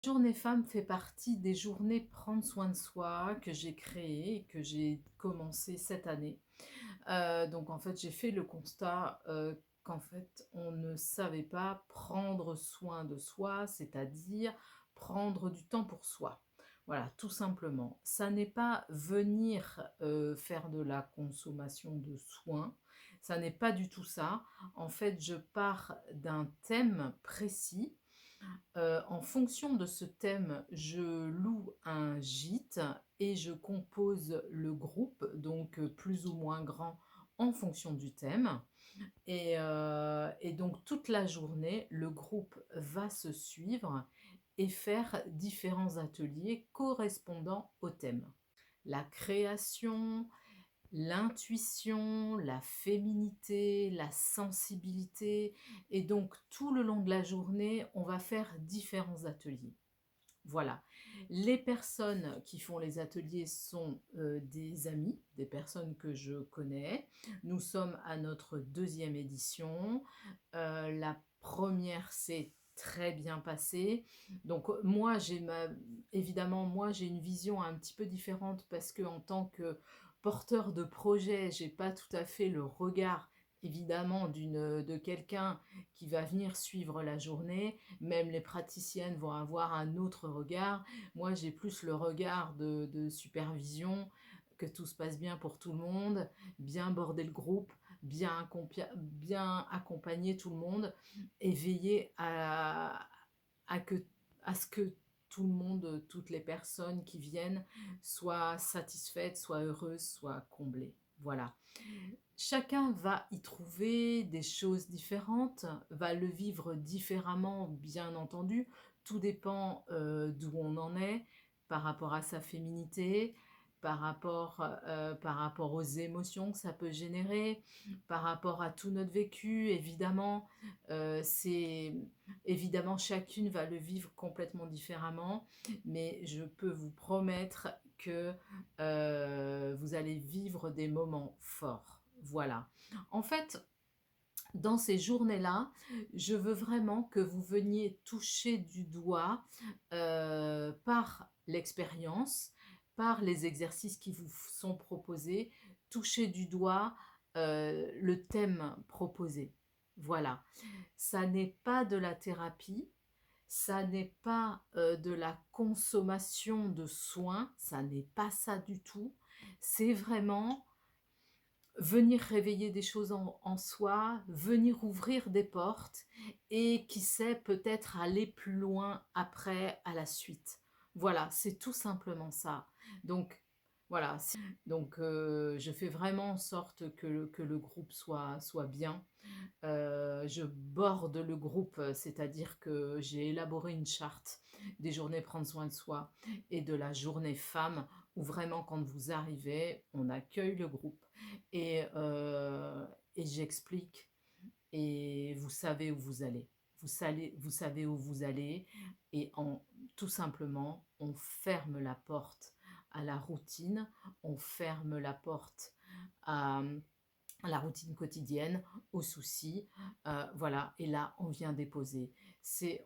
Journée femme fait partie des journées prendre soin de soi que j'ai créées et que j'ai commencé cette année. Donc en fait, j'ai fait le constat, qu'en fait, on ne savait pas prendre soin de soi, c'est-à-dire prendre du temps pour soi. Voilà, tout simplement. Ça n'est pas venir, faire de la consommation de soins, ça n'est pas du tout ça. En fait, je pars d'un thème précis. En fonction de ce thème, je loue un gîte et je compose le groupe, donc plus ou moins grand en fonction du thème. Et donc toute la journée, le groupe va se suivre et faire différents ateliers correspondant au thème. La création, l'intuition, la féminité, la sensibilité, et donc tout le long de la journée, on va faire différents ateliers. Voilà. Les personnes qui font les ateliers sont des amis, des personnes que je connais. Nous sommes à notre deuxième édition. La première s'est très bien passée. Donc moi, évidemment, moi j'ai une vision un petit peu différente parce que en tant que porteur de projet, j'ai pas tout à fait le regard évidemment de quelqu'un qui va venir suivre la journée. Même les praticiennes vont avoir un autre regard. Moi, j'ai plus le regard de supervision, que tout se passe bien pour tout le monde, bien border le groupe, bien accompagner tout le monde et veiller à, que, à ce que tout le monde, toutes les personnes qui viennent soient satisfaites, soient heureuses, soient comblées. Voilà. Chacun va y trouver des choses différentes, va le vivre différemment, bien entendu. Tout dépend d'où on en est par rapport à sa féminité, par rapport aux émotions que ça peut générer, par rapport à tout notre vécu. Évidemment, évidemment chacune va le vivre complètement différemment, mais je peux vous promettre que vous allez vivre des moments forts. Voilà. En fait, dans ces journées-là, je veux vraiment que vous veniez toucher du doigt par l'expérience, par les exercices qui vous sont proposés, toucher du doigt le thème proposé. Voilà. Ça n'est pas de la thérapie, ça n'est pas de la consommation de soins, ça n'est pas ça du tout. C'est vraiment venir réveiller des choses en soi, venir ouvrir des portes et qui sait peut-être aller plus loin après à la suite. Voilà, c'est tout simplement ça. Donc voilà, donc je fais vraiment en sorte que le groupe soit bien. Je borde le groupe, c'est-à-dire que j'ai élaboré une charte des journées prendre soin de soi et de la journée femme, où vraiment quand vous arrivez, on accueille le groupe et j'explique et vous savez où vous allez. Vous savez où vous allez et tout simplement, on ferme la porte à la routine, on ferme la porte à la routine quotidienne, aux soucis, voilà. Et là, on vient déposer.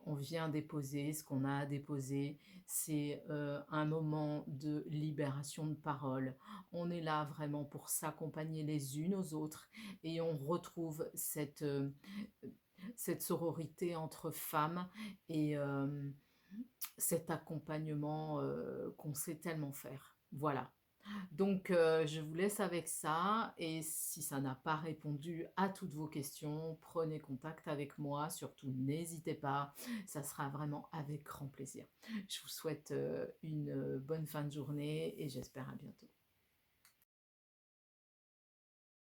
On vient déposer ce qu'on a à déposer. C'est un moment de libération de parole. On est là vraiment pour s'accompagner les unes aux autres et on retrouve cette sororité entre femmes et cet accompagnement qu'on sait tellement faire. Voilà. Donc, je vous laisse avec ça et si ça n'a pas répondu à toutes vos questions, prenez contact avec moi, surtout n'hésitez pas, ça sera vraiment avec grand plaisir. Je vous souhaite une bonne fin de journée et j'espère à bientôt.